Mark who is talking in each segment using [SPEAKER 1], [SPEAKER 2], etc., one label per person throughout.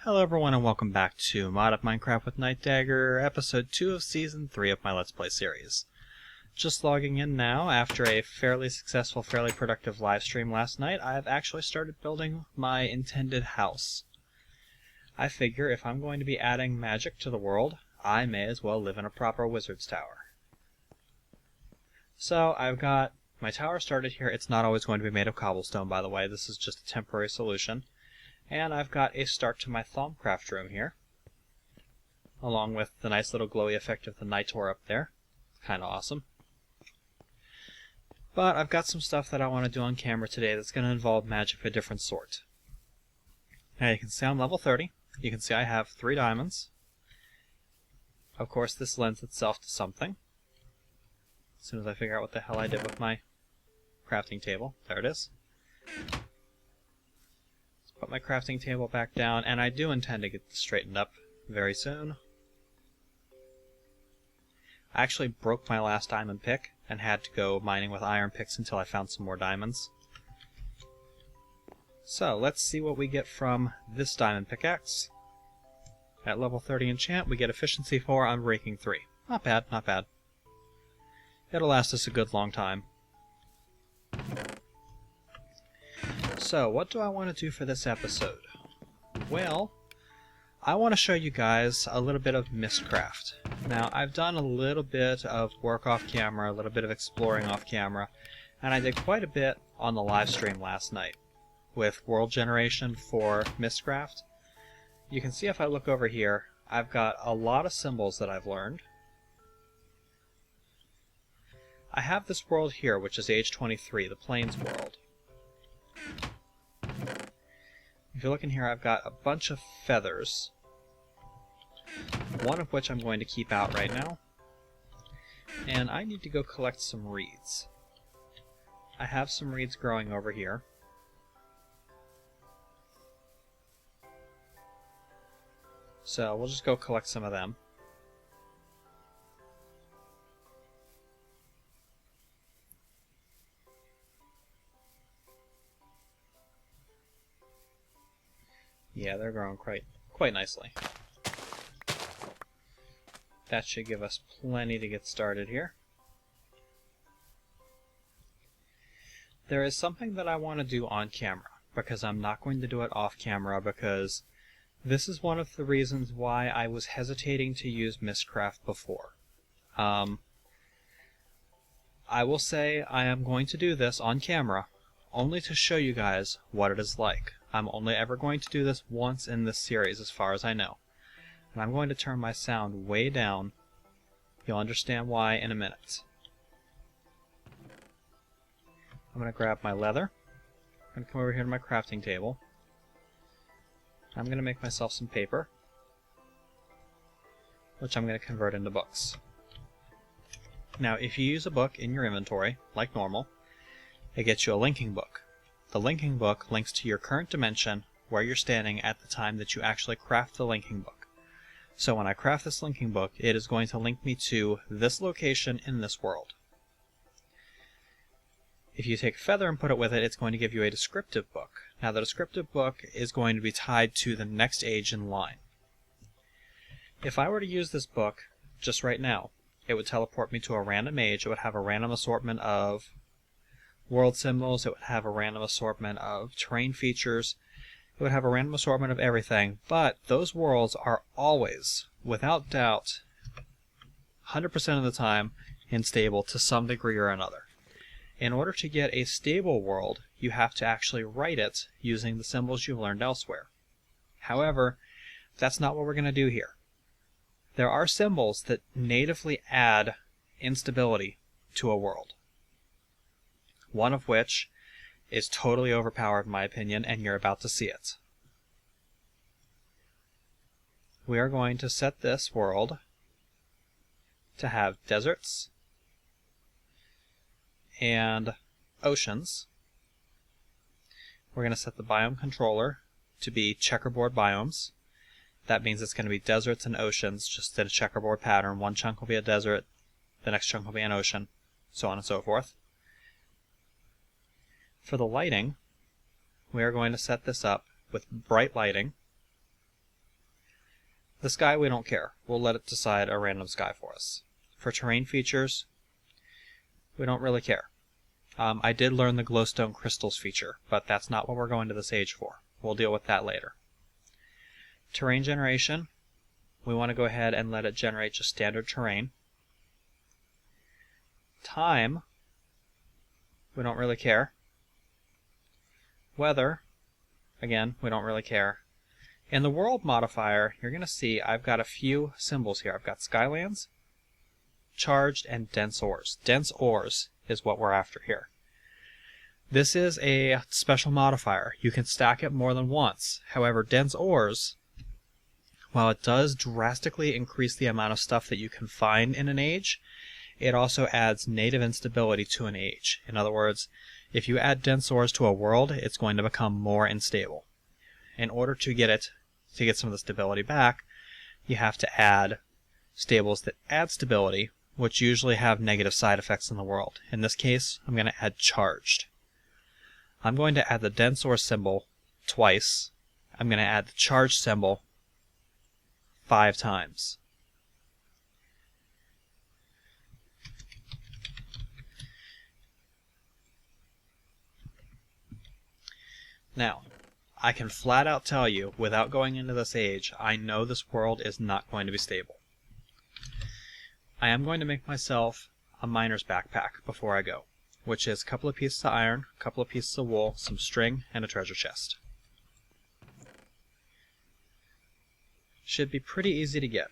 [SPEAKER 1] Hello everyone and welcome back to Mod of Minecraft with Nightdagger, episode 2 of season 3 of my Let's Play series. Just logging in now after a fairly successful, fairly productive live stream last night. I've actually started building my intended house. I figure if I'm going to be adding magic to the world, I may as well live in a proper wizard's tower. So I've got my tower started here. It's not always going to be made of cobblestone, by the way. This is just a temporary solution. And I've got a start to my Thaumcraft room here, along with the nice little glowy effect of the night ore up there. Kind of awesome. But I've got some stuff that I want to do on camera today that's going to involve magic of a different sort. Now you can see I'm level 30. You can see I have 3 diamonds. Of course this lends itself to something. As soon as I figure out what the hell I did with my crafting table. There it is. Put my crafting table back down, and I do intend to get this straightened up very soon. I actually broke my last diamond pick and had to go mining with iron picks until I found some more diamonds. So let's see what we get from this diamond pickaxe. At level 30 enchant we get efficiency 4 on breaking 3. Not bad, not bad. It'll last us a good long time. So, what do I want to do for this episode? Well, I want to show you guys a little bit of Mystcraft. Now, I've done a little bit of work off camera, a little bit of exploring off camera, and I did quite a bit on the live stream last night with world generation for Mystcraft. You can see if I look over here, I've got a lot of symbols that I've learned. I have this world here, which is age 23, the Plains world. If you look in here, I've got a bunch of feathers, one of which I'm going to keep out right now, and I need to go collect some reeds. I have some reeds growing over here. So we'll just go collect some of them. Yeah, they're growing quite nicely. That should give us plenty to get started here. There is something that I want to do on camera, because I'm not going to do it off camera, because this is one of the reasons why I was hesitating to use Mystcraft before. I will say I am going to do this on camera, only to show you guys what it is like. I'm only ever going to do this once in this series, as far as I know. And I'm going to turn my sound way down. You'll understand why in a minute. I'm going to grab my leather. I'm going to come over here to my crafting table. I'm going to make myself some paper, which I'm going to convert into books. Now, if you use a book in your inventory, like normal, it gets you a linking book. The linking book links to your current dimension, where you're standing at the time that you actually craft the linking book. So when I craft this linking book, it is going to link me to this location in this world. If you take a feather and put it with it, it's going to give you a descriptive book. Now the descriptive book is going to be tied to the next age in line. If I were to use this book just right now, it would teleport me to a random age. It would have a random assortment of world symbols, it would have a random assortment of terrain features, it would have a random assortment of everything, but those worlds are always, without doubt, 100% of the time, unstable to some degree or another. In order to get a stable world, you have to actually write it using the symbols you've learned elsewhere. However, that's not what we're going to do here. There are symbols that natively add instability to a world. One of which is totally overpowered in my opinion, and you're about to see it. We are going to set this world to have deserts and oceans. We're going to set the biome controller to be checkerboard biomes. That means it's going to be deserts and oceans, just in a checkerboard pattern. One chunk will be a desert, the next chunk will be an ocean, so on and so forth. For the lighting, we are going to set this up with bright lighting The sky, we don't care. We'll let it decide a random sky for us. For terrain features, we don't really care. I did learn the glowstone crystals feature, but that's not what we're going to this age for. We'll deal with that later. Terrain generation, we want to go ahead and let it generate just standard terrain. Time, we don't really care. Weather, again, we don't really care. In the world modifier, you're going to see I've got a few symbols here. I've got Skylands, Charged, and Dense Ores. Dense Ores is what we're after here. This is a special modifier. You can stack it more than once. However, Dense Ores, while it does drastically increase the amount of stuff that you can find in an age, it also adds native instability to an age. In other words, if you add Dense Ores to a world, it's going to become more unstable. In order to get some of the stability back, you have to add stables that add stability, which usually have negative side effects in the world. In this case, I'm going to add Charged. I'm going to add the Dense Ore symbol twice. I'm going to add the Charged symbol 5 times. Now, I can flat out tell you, without going into this age, I know this world is not going to be stable. I am going to make myself a miner's backpack before I go, which is a couple of pieces of iron, a couple of pieces of wool, some string, and a treasure chest. Should be pretty easy to get,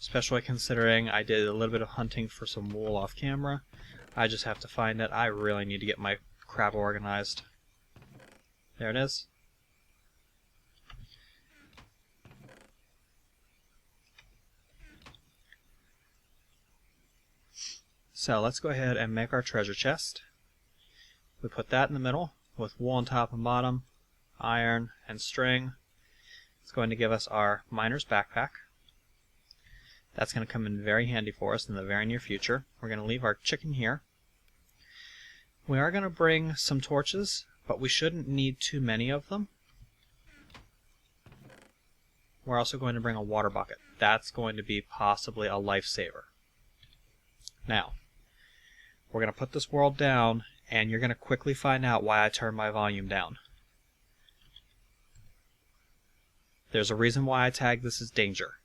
[SPEAKER 1] especially considering I did a little bit of hunting for some wool off camera. I just have to find it. I really need to get my crap organized. There it is. So let's go ahead and make our treasure chest. We put that in the middle with wool on top and bottom, iron, and string. It's going to give us our miner's backpack. That's going to come in very handy for us in the very near future. We're going to leave our chicken here. We are going to bring some torches, but we shouldn't need too many of them. We're also going to bring a water bucket. That's going to be possibly a lifesaver. Now, we're going to put this world down, and you're going to quickly find out why I turned my volume down. There's a reason why I tagged this as danger.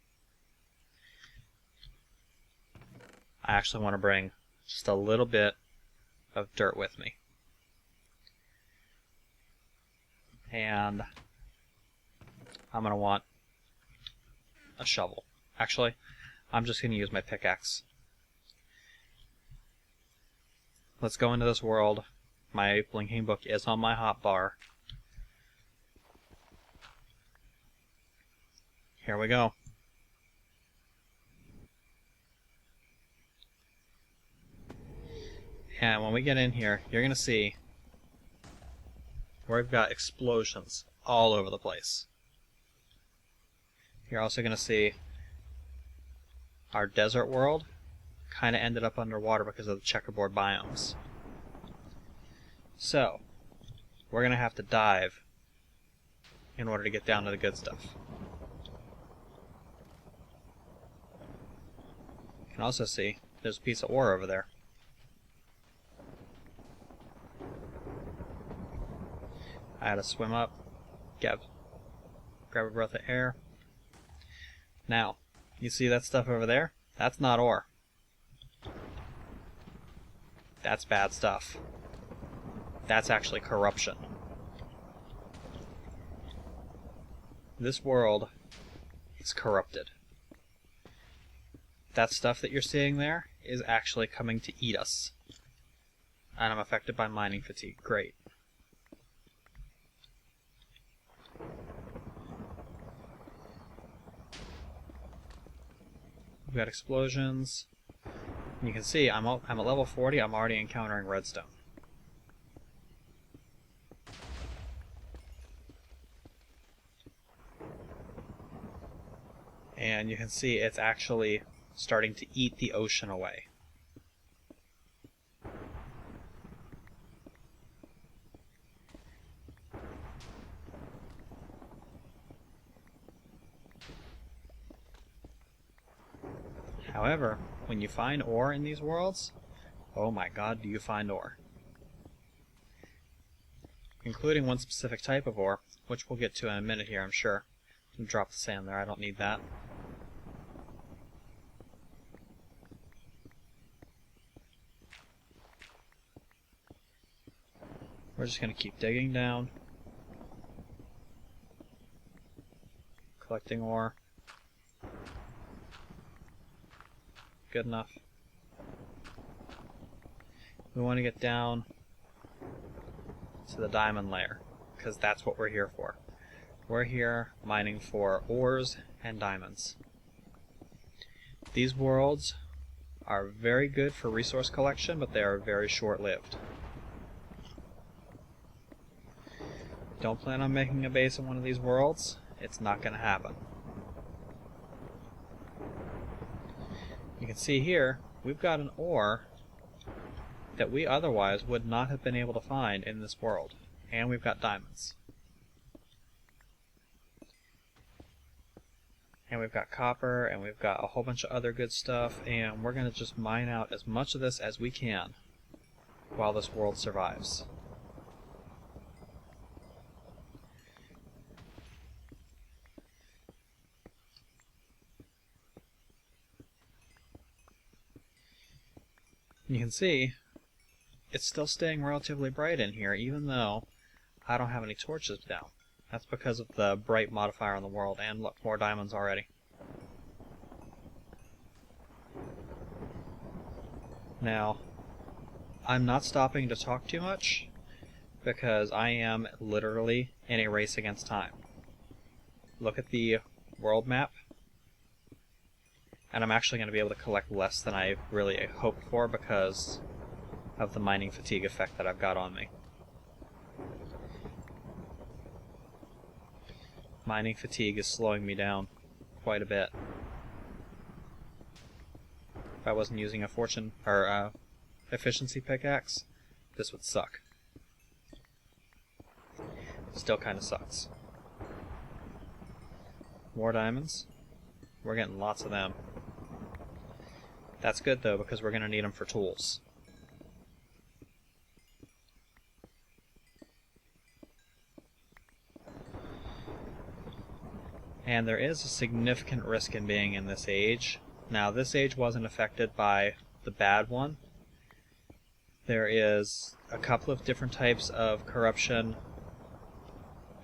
[SPEAKER 1] I actually want to bring just a little bit of dirt with me. And I'm going to want a shovel. Actually, I'm just going to use my pickaxe. Let's go into this world. My blinking book is on my hotbar. Here we go. And when we get in here, you're going to see we've got explosions all over the place. You're also going to see our desert world kind of ended up underwater because of the checkerboard biomes. So, we're going to have to dive in order to get down to the good stuff. You can also see there's a piece of ore over there. I had to swim up, grab a breath of air. Now, you see that stuff over there? That's not ore. That's bad stuff. That's actually corruption. This world is corrupted. That stuff that you're seeing there is actually coming to eat us. And I'm affected by mining fatigue. Great. We've got explosions. You can see I'm at level 40. I'm already encountering redstone. And you can see it's actually starting to eat the ocean away. However, when you find ore in these worlds, oh my god, do you find ore. Including one specific type of ore, which we'll get to in a minute here, I'm sure. Drop the sand there, I don't need that. We're just going to keep digging down, collecting ore. Good enough. We want to get down to the diamond layer, because that's what we're here for. We're here mining for ores and diamonds. These worlds are very good for resource collection, but they are very short-lived. Don't plan on making a base in one of these worlds. It's not going to happen. You can see here, we've got an ore that we otherwise would not have been able to find in this world. And we've got diamonds. And we've got copper, and we've got a whole bunch of other good stuff, and we're going to just mine out as much of this as we can while this world survives. You can see it's still staying relatively bright in here, even though I don't have any torches down. That's because of the bright modifier on the world, and look, more diamonds already. Now, I'm not stopping to talk too much, because I am literally in a race against time. Look at the world map, and I'm actually going to be able to collect less than I really hoped for because of the mining fatigue effect that I've got on me. Mining fatigue is slowing me down quite a bit. If I wasn't using a fortune or efficiency pickaxe, this would suck. Still kind of sucks. More diamonds. We're getting lots of them. That's good though, because we're going to need them for tools. And there is a significant risk in being in this age. Now, this age wasn't affected by the bad one. There is a couple of different types of corruption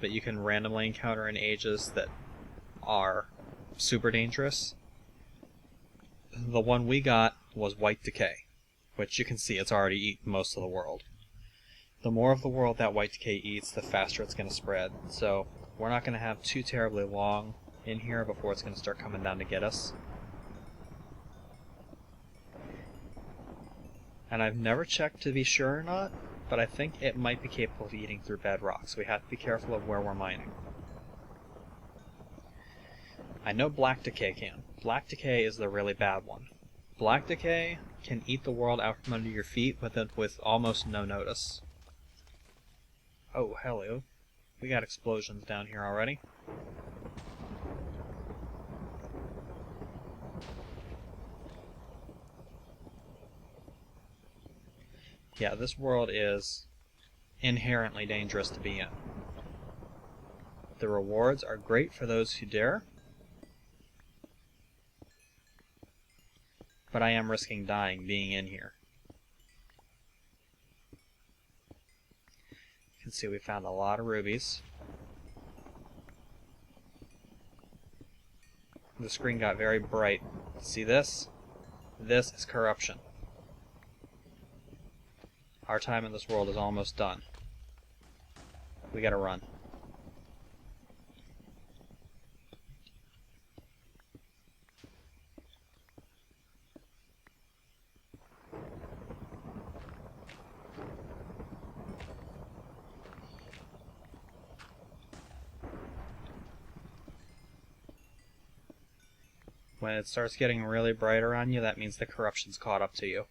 [SPEAKER 1] that you can randomly encounter in ages that are super dangerous. The one we got was white decay, which you can see it's already eaten most of the world. The more of the world that white decay eats, the faster it's going to spread. So we're not going to have too terribly long in here before it's going to start coming down to get us. And I've never checked to be sure or not, but I think it might be capable of eating through bedrock, so we have to be careful of where we're mining. I know black decay can. Black decay is the really bad one. Black decay can eat the world out from under your feet with almost no notice. Oh, hello. We got explosions down here already. Yeah, this world is inherently dangerous to be in. The rewards are great for those who dare, but I am risking dying being in here. You can see we found a lot of rubies. The screen got very bright. See this? This is corruption. Our time in this world is almost done. We gotta run. When it starts getting really bright around you, that means the corruption's caught up to you.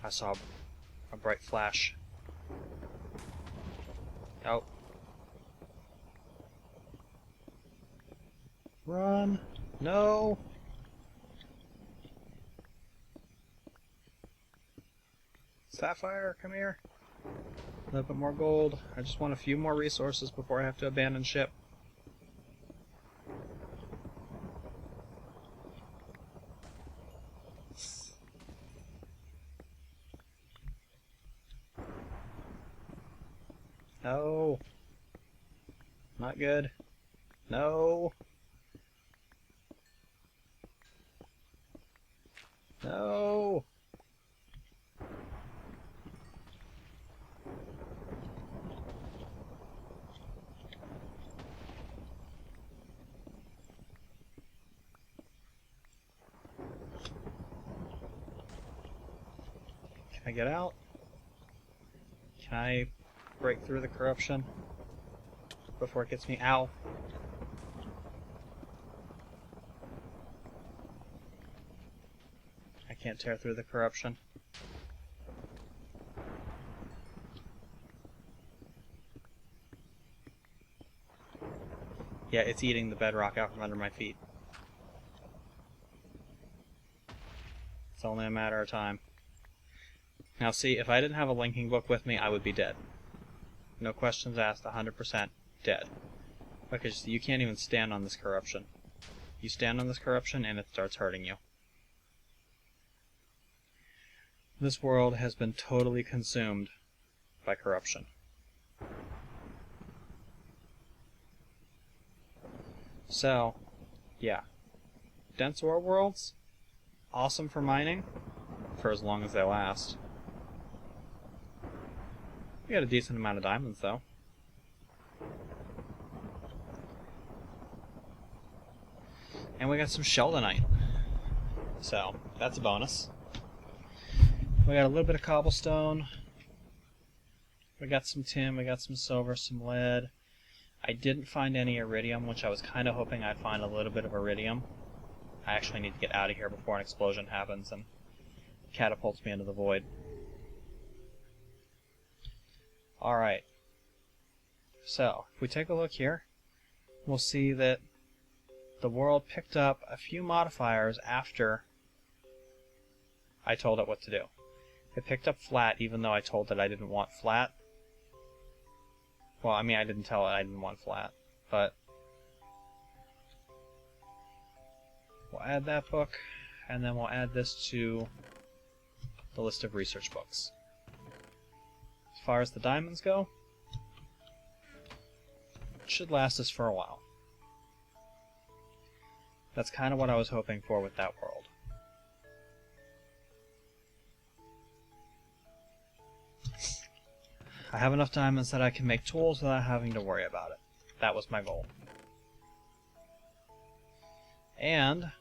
[SPEAKER 1] I saw a bright flash. Oh. Run! No! Sapphire, come here. A little bit more gold. I just want a few more resources before I have to abandon ship. No. Not good. No. No. Can I get out? Can I break through the corruption before it gets me? Ow. I can't tear through the corruption. Yeah, it's eating the bedrock out from under my feet. It's only a matter of time. Now see, if I didn't have a linking book with me, I would be dead. No questions asked, 100% dead. Because you can't even stand on this corruption. You stand on this corruption and it starts hurting you. This world has been totally consumed by corruption. So, yeah. Dense ore worlds, awesome for mining, for as long as they last. We got a decent amount of diamonds, though. And we got some sheldonite. So, that's a bonus. We got a little bit of cobblestone. We got some tin, we got some silver, some lead. I didn't find any iridium, which I was kind of hoping I'd find a little bit of iridium. I actually need to get out of here before an explosion happens and catapults me into the void. Alright. So, if we take a look here, we'll see that the world picked up a few modifiers after I told it what to do. It picked up flat even though I told it I didn't want flat. Well, I mean, I didn't tell it I didn't want flat, but we'll add that book, and then we'll add this to the list of research books. As far as the diamonds go, it should last us for a while. That's kind of what I was hoping for with that world. I have enough diamonds that I can make tools without having to worry about it. That was my goal. And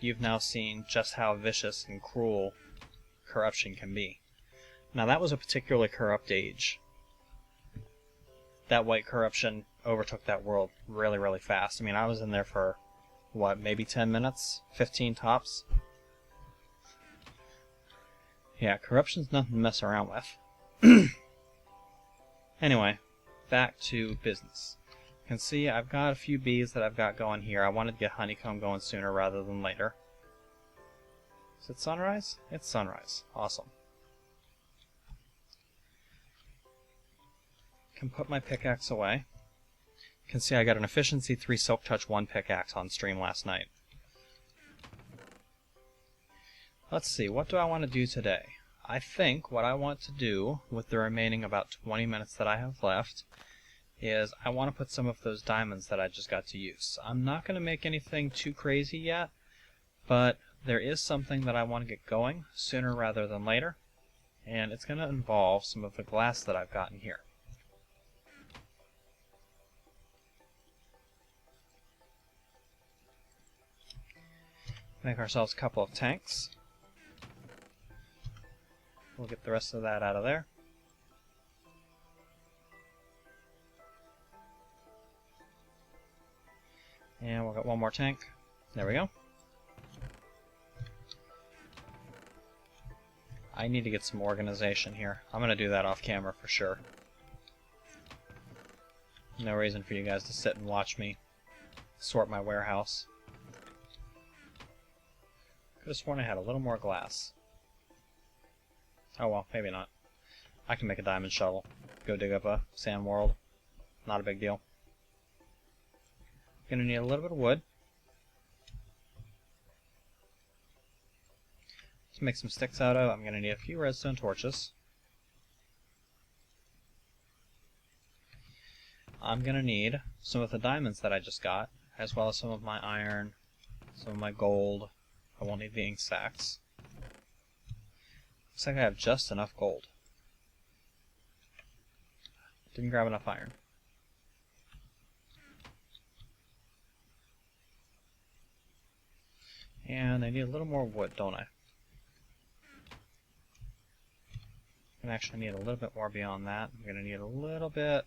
[SPEAKER 1] you've now seen just how vicious and cruel corruption can be. Now that was a particularly corrupt age. That white corruption overtook that world really, really fast. I mean, I was in there for, what, maybe 10 minutes? 15 tops? Yeah, corruption's nothing to mess around with. Anyway, back to business. You can see I've got a few bees that I've got going here. I wanted to get honeycomb going sooner rather than later. Is it sunrise? It's sunrise. Awesome. Can put my pickaxe away. You can see I got an efficiency 3 silk touch 1 pickaxe on stream last night. Let's see, what do I want to do today? I think what I want to do with the remaining about 20 minutes that I have left is I want to put some of those diamonds that I just got to use. I'm not going to make anything too crazy yet, but there is something that I want to get going sooner rather than later, and it's going to involve some of the glass that I've gotten here. Make ourselves a couple of tanks. We'll get the rest of that out of there. And we'll get one more tank. There we go. I need to get some organization here. I'm going to do that off camera for sure. No reason for you guys to sit and watch me sort my warehouse. Could have sworn I had a little more glass. Oh well, maybe not. I can make a diamond shovel. Go dig up a sand world. Not a big deal. Gonna need a little bit of wood. To make some sticks out of, I'm gonna need a few redstone torches. I'm gonna need some of the diamonds that I just got, as well as some of my iron, some of my gold. I won't need the ink sacks. Looks like I have just enough gold. Didn't grab enough iron. And I need a little more wood, don't I? I actually need a little bit more beyond that. I'm gonna need a little bit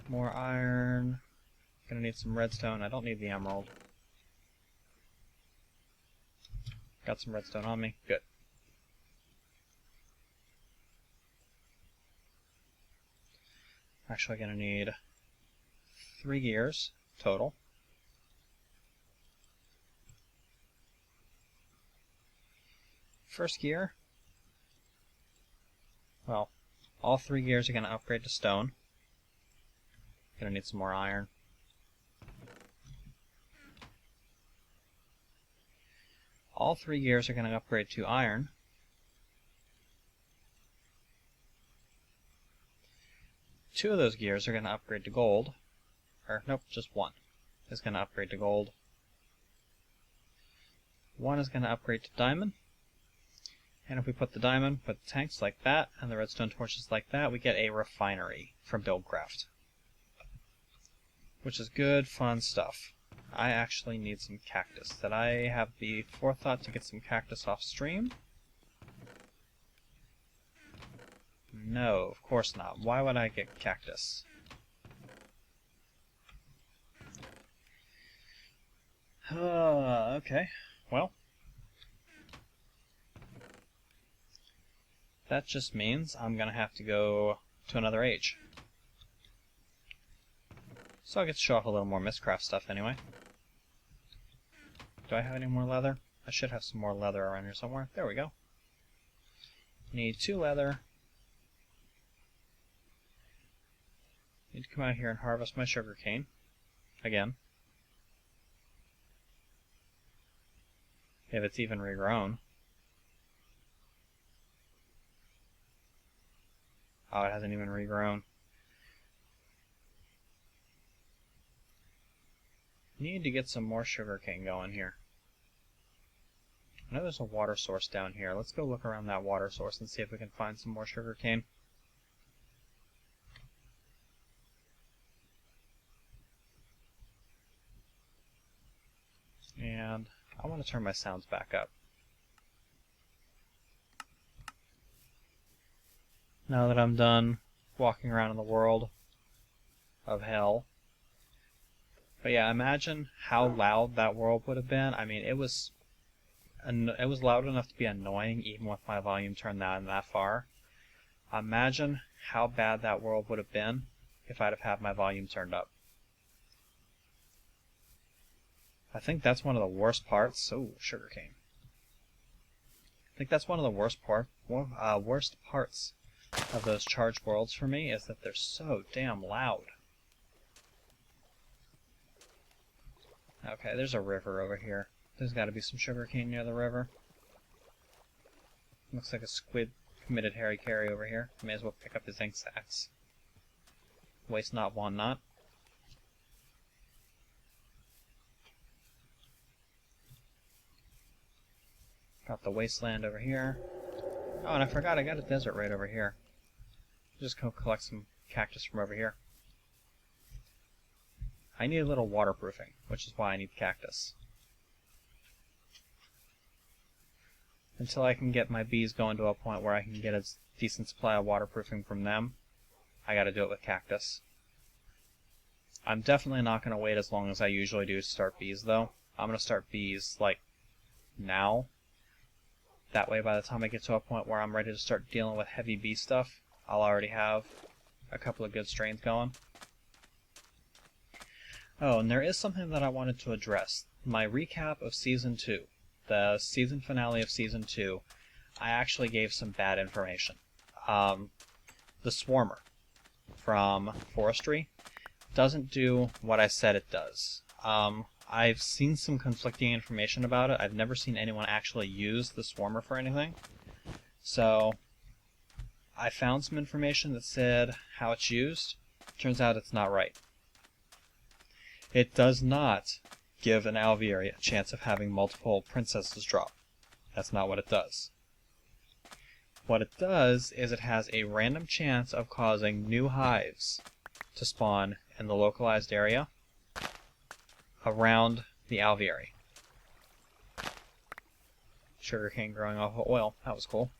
[SPEAKER 1] more iron. Gonna need some redstone. I don't need the emerald. Got some redstone on me. Good. Actually gonna need 3 gears total. First gear. Well, all 3 gears are gonna upgrade to stone. Gonna need some more iron. All 3 gears are going to upgrade to iron. Two of those gears are going to upgrade to gold. Or, nope, just one is going to upgrade to gold. One is going to upgrade to diamond. And if we put the diamond with the tanks like that, and the redstone torches like that, we get a refinery from Buildcraft. Which is good, fun stuff. I actually need some cactus. Did I have the forethought to get some cactus off stream? No, of course not. Why would I get cactus? Okay. Well, that just means I'm gonna have to go to another age. So I get to show off a little more Mystcraft stuff anyway. Do I have any more leather? I should have some more leather around here somewhere. There we go. Need 2 leather. Need to come out here and harvest my sugarcane. Again. If it's even regrown. Oh, it hasn't even regrown. Need to get some more sugarcane going here. I know there's a water source down here. Let's go look around that water source and see if we can find some more sugarcane. And I want to turn my sounds back up. Now that I'm done walking around in the world of hell. But yeah, imagine how loud that world would have been. I mean, it was loud enough to be annoying even with my volume turned down that far. Imagine how bad that world would have been if I'd have had my volume turned up. I think that's one of the worst parts. Oh, sugarcane. I think that's one of the worst parts of those charged worlds for me, is that they're so damn loud. Okay, there's a river over here. There's got to be some sugarcane near the river. Looks like a squid committed Harry Carry over here. May as well pick up his ink sacks. Waste not, want not. Got the wasteland over here. Oh, and I forgot I got a desert right over here. Just go collect some cactus from over here. I need a little waterproofing, which is why I need cactus. Until I can get my bees going to a point where I can get a decent supply of waterproofing from them, I gotta do it with cactus. I'm definitely not going to wait as long as I usually do to start bees, though. I'm going to start bees, like, now. That way, by the time I get to a point where I'm ready to start dealing with heavy bee stuff, I'll already have a couple of good strains going. Oh, and there is something that I wanted to address. My recap of Season 2, the season finale of Season 2, I actually gave some bad information. The Swarmer from Forestry doesn't do what I said it does. I've seen some conflicting information about it. I've never seen anyone actually use the Swarmer for anything. So, I found some information that said how it's used. Turns out it's not right. It does not give an alveary a chance of having multiple princesses drop. That's not what it does. What it does is it has a random chance of causing new hives to spawn in the localized area around the alveary. Sugarcane growing off of oil. That was cool.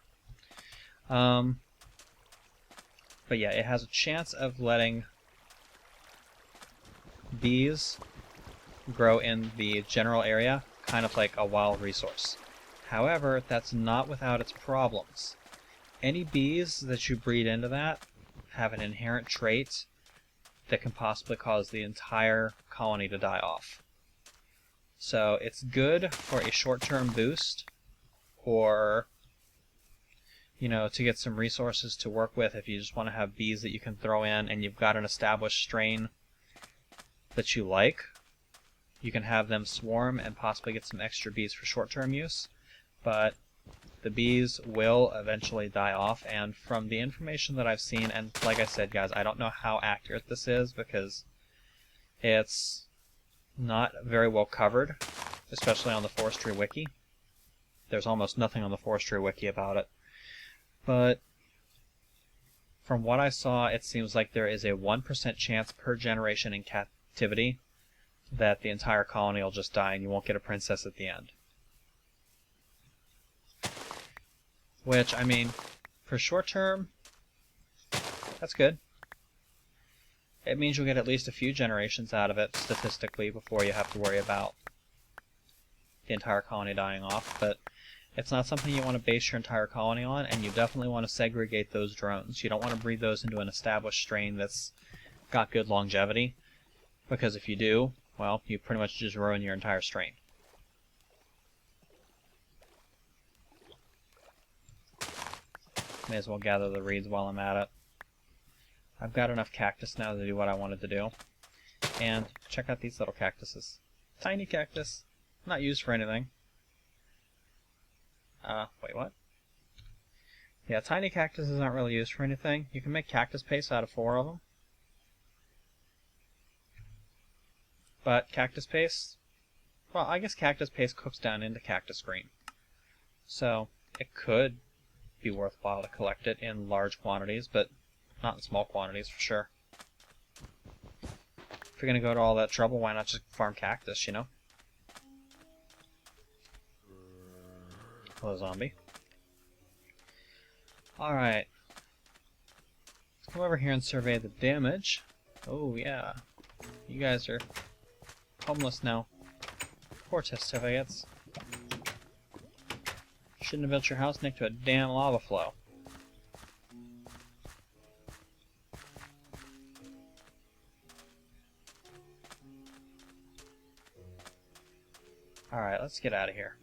[SPEAKER 1] But yeah, it has a chance of letting bees grow in the general area, kind of like a wild resource. However, that's not without its problems. Any bees that you breed into that have an inherent trait that can possibly cause the entire colony to die off. So it's good for a short-term boost, or to get some resources to work with if you just want to have bees that you can throw in and you've got an established strain that you like. You can have them swarm and possibly get some extra bees for short-term use, but the bees will eventually die off, and from the information that I've seen, and like I said, guys, I don't know how accurate this is because it's not very well covered, especially on the Forestry Wiki. There's almost nothing on the Forestry Wiki about it. But from what I saw, it seems like there is a 1% chance per generation in captivity that the entire colony will just die and you won't get a princess at the end. Which, I mean, for short term, that's good. It means you'll get at least a few generations out of it, statistically, before you have to worry about the entire colony dying off, but it's not something you want to base your entire colony on, and you definitely want to segregate those drones. You don't want to breed those into an established strain that's got good longevity, because if you do, well, you pretty much just ruin your entire strain. May as well gather the reeds while I'm at it. I've got enough cactus now to do what I wanted to do. And check out these little cactuses. Tiny cactus. Not used for anything. Wait, what? Yeah, tiny cactuses aren't really used for anything. You can make cactus paste out of 4 of them. But cactus paste, well, I guess cactus paste cooks down into cactus green. So, it could be worthwhile to collect it in large quantities, but not in small quantities for sure. If you're gonna go to all that trouble, why not just farm cactus, you know? Hello, zombie. Alright. Let's come over here and survey the damage. Oh, yeah. You guys are homeless now. Poor test certificates. Shouldn't have built your house next to a damn lava flow. Alright, let's get out of here.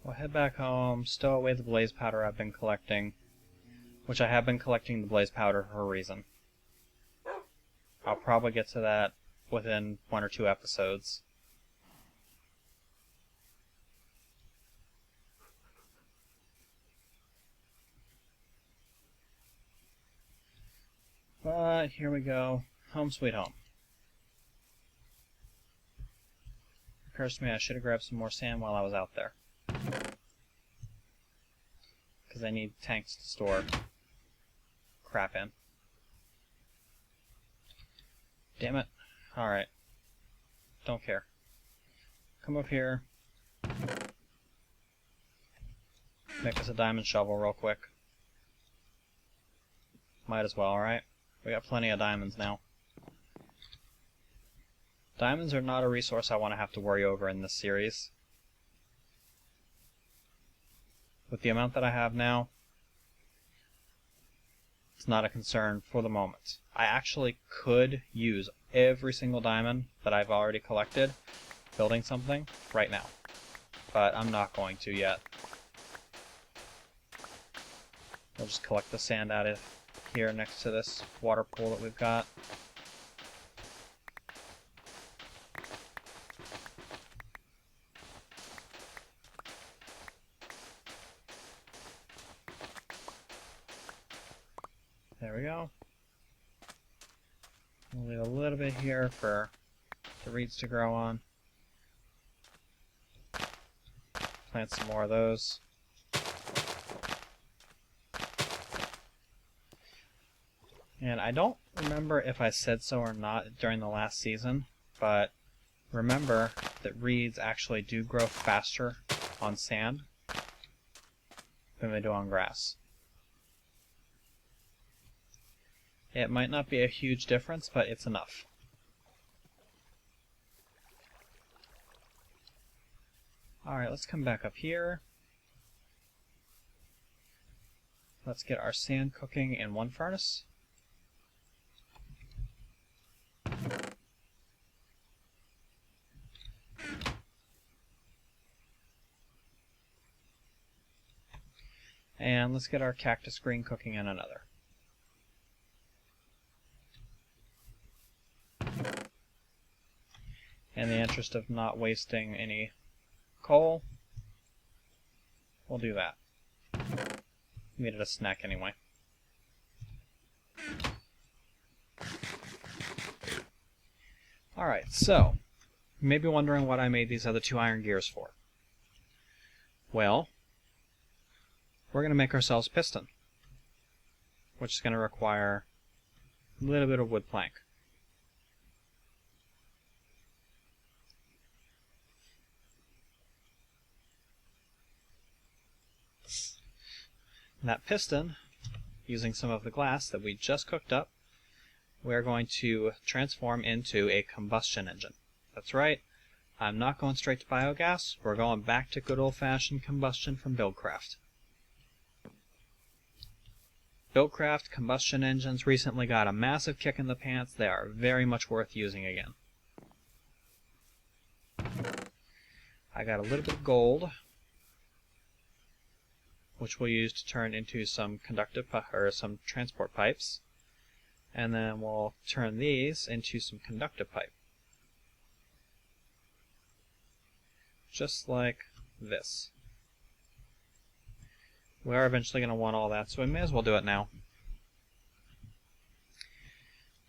[SPEAKER 1] We'll head back home, stow away the blaze powder I've been collecting, which I have been collecting the blaze powder for a reason. I'll probably get to that within 1 or 2 episodes. But here we go. Home sweet home. Occurs to me I should have grabbed some more sand while I was out there. Because I need tanks to store crap in. Damn it. Alright. Don't care. Come up here. Make us a diamond shovel real quick. Might as well, alright? We got plenty of diamonds now. Diamonds are not a resource I want to have to worry over in this series. With the amount that I have now, it's not a concern for the moment. I actually could use every single diamond that I've already collected building something right now, but I'm not going to yet. We'll just collect the sand out of here next to this water pool that we've got. There we go. We'll leave a little bit here for the reeds to grow on. Plant some more of those. And I don't remember if I said so or not during the last season, but remember that reeds actually do grow faster on sand than they do on grass. It might not be a huge difference, but it's enough. Alright, let's come back up here. Let's get our sand cooking in one furnace. And let's get our cactus green cooking in another. In the interest of not wasting any coal, we'll do that. We needed a snack anyway. Alright, so, you may be wondering what I made these other 2 iron gears for. Well, we're going to make ourselves piston, which is going to require a little bit of wood plank. That piston, using some of the glass that we just cooked up, we're going to transform into a combustion engine. That's right, I'm not going straight to biogas, we're going back to good old-fashioned combustion from Buildcraft. Buildcraft combustion engines recently got a massive kick in the pants. They are very much worth using again. I got a little bit of gold, which we'll use to turn into some conductive or some transport pipes, and then we'll turn these into some conductive pipe, just like this. We are eventually going to want all that, so we may as well do it now.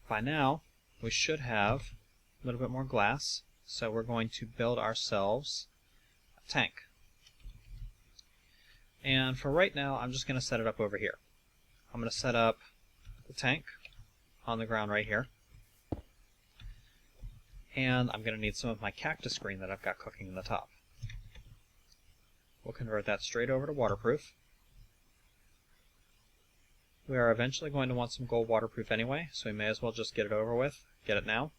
[SPEAKER 1] By now, we should have a little bit more glass, so we're going to build ourselves a tank. And for right now, I'm just going to set it up over here. I'm going to set up the tank on the ground right here. And I'm going to need some of my cactus green that I've got cooking in the top. We'll convert that straight over to waterproof. We are eventually going to want some gold waterproof anyway, so we may as well just get it over with. Get it now.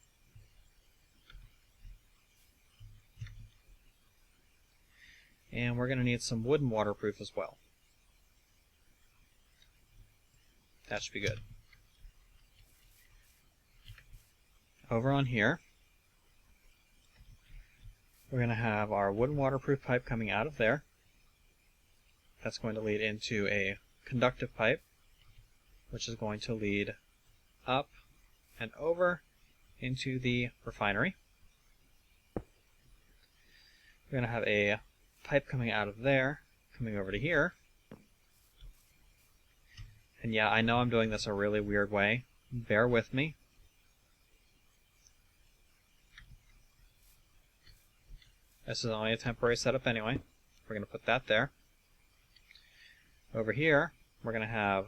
[SPEAKER 1] And we're going to need some wooden waterproof as well. That should be good. Over on here, we're going to have our wooden waterproof pipe coming out of there. That's going to lead into a conductive pipe, which is going to lead up and over into the refinery. We're going to have a pipe coming out of there, coming over to here. And yeah, I know I'm doing this a really weird way. Bear with me. This is only a temporary setup anyway. We're going to put that there. Over here, we're going to have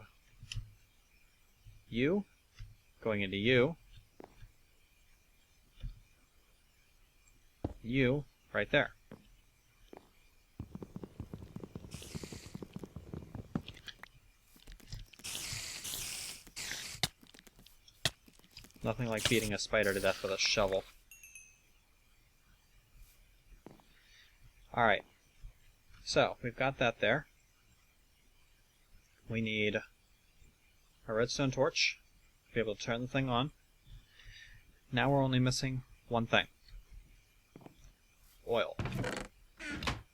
[SPEAKER 1] you going into you. You right there. Nothing like beating a spider to death with a shovel. Alright, so we've got that there. We need a redstone torch to be able to turn the thing on. Now we're only missing one thing. Oil.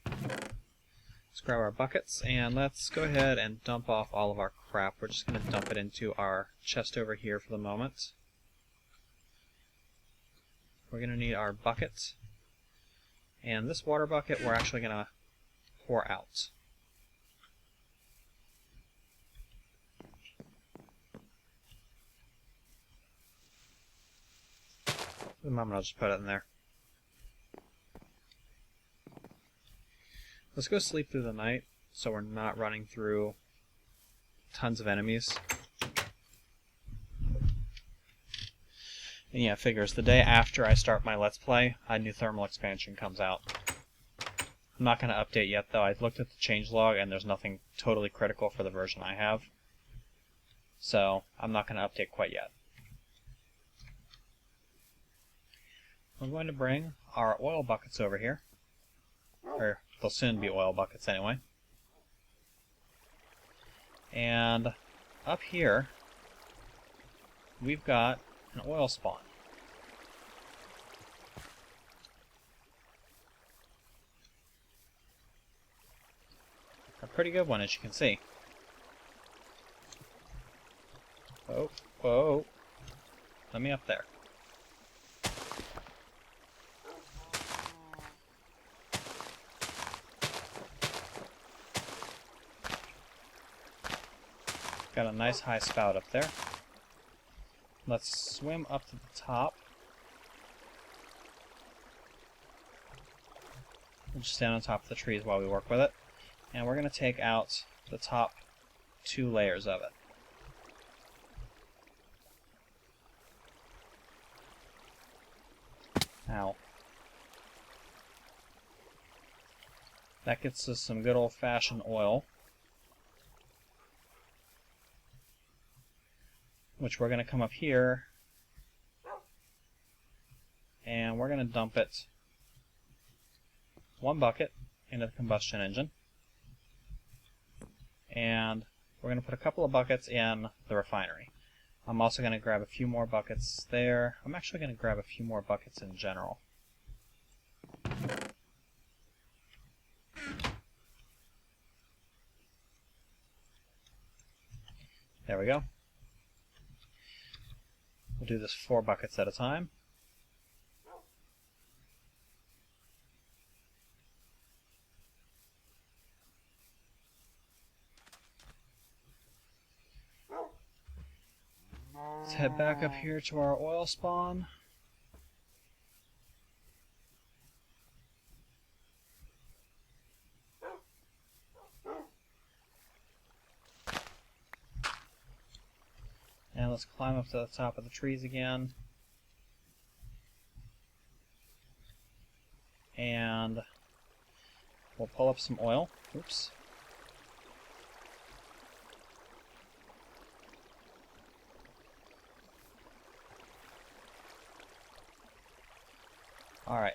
[SPEAKER 1] Let's grab our buckets and let's go ahead and dump off all of our crap. We're just going to dump it into our chest over here for the moment. We're going to need our bucket. And this water bucket we're actually going to pour out. For the moment I'll just put it in there. Let's go sleep through the night so we're not running through tons of enemies. And yeah, figures the day after I start my Let's Play, a new thermal expansion comes out. I'm not going to update yet though. I've looked at the changelog and there's nothing totally critical for the version I have. So I'm not going to update quite yet. We're going to bring our oil buckets over here. Or they'll soon be oil buckets anyway. And up here, we've got an oil spawn. A pretty good one, as you can see. Oh, whoa. Let me up there. Got a nice high spout up there. Let's swim up to the top. We'll just stand on top of the trees while we work with it. And we're going to take out the top 2 layers of it. Ow. That gets us some good old-fashioned oil, which we're going to come up here and we're going to dump it 1 bucket into the combustion engine, and we're going to put a couple of buckets in the refinery. I'm also going to grab a few more buckets there. I'm actually going to grab a few more buckets in general. There we go. We'll do this 4 buckets at a time. Let's head back up here to our oil spawn. And let's climb up to the top of the trees again. And we'll pull up some oil. Oops. Alright.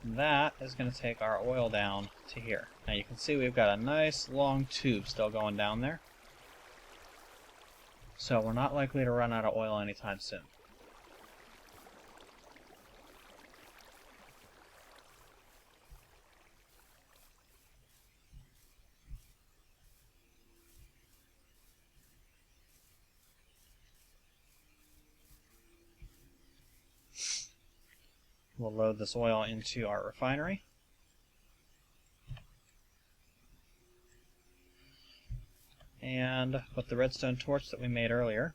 [SPEAKER 1] That is going to take our oil down to here. Now you can see we've got a nice long tube still going down there. So we're not likely to run out of oil anytime soon. We'll load this oil into our refinery. And with the redstone torch that we made earlier,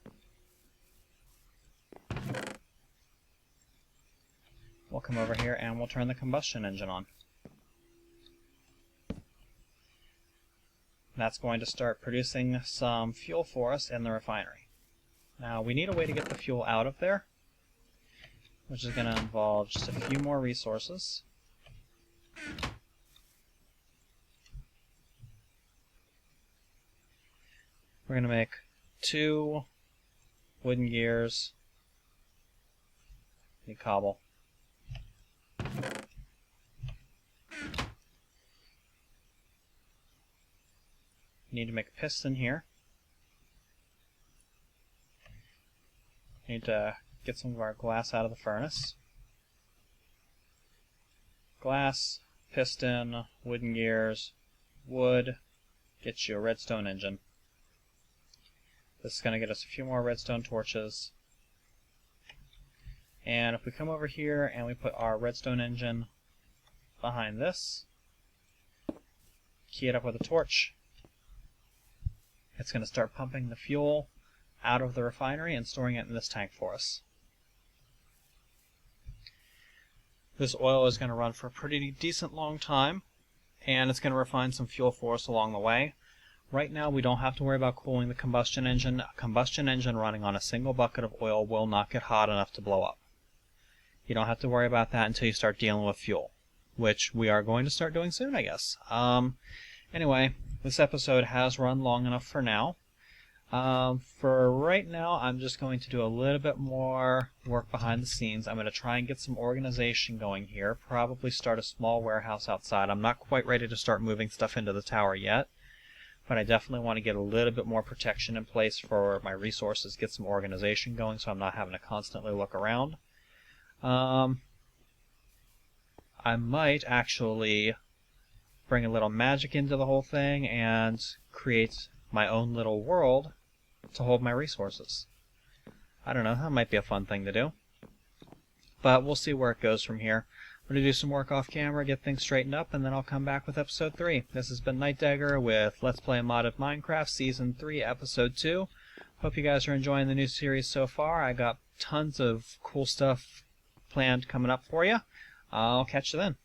[SPEAKER 1] we'll come over here and we'll turn the combustion engine on. That's going to start producing some fuel for us in the refinery. Now we need a way to get the fuel out of there, which is going to involve just a few more resources. We're going to make 2 wooden gears. Need cobble. need to make a piston here. Need to get some of our glass out of the furnace. Glass, piston, wooden gears, wood, get you a redstone engine. This is going to get us a few more redstone torches. And if we come over here and we put our redstone engine behind this, key it up with a torch, it's going to start pumping the fuel out of the refinery and storing it in this tank for us. This oil is going to run for a pretty decent long time, and it's going to refine some fuel for us along the way. Right now we don't have to worry about cooling the combustion engine. A combustion engine running on a single bucket of oil will not get hot enough to blow up. You don't have to worry about that until you start dealing with fuel, which we are going to start doing soon, I guess. Anyway, this episode has run long enough for now. For right now, I'm just going to do a little bit more work behind the scenes. I'm going to try and get some organization going here, probably start a small warehouse outside. I'm not quite ready to start moving stuff into the tower yet, but I definitely want to get a little bit more protection in place for my resources, get some organization going so I'm not having to constantly look around. I might actually bring a little magic into the whole thing and create my own little world to hold my resources. I don't know, that might be a fun thing to do. But we'll see where it goes from here. I'm going to do some work off camera, get things straightened up, and then I'll come back with episode 3. This has been Nightdagger with Let's Play Modded Minecraft Season 3, Episode 2. Hope you guys are enjoying the new series so far. I got tons of cool stuff planned coming up for you. I'll catch you then.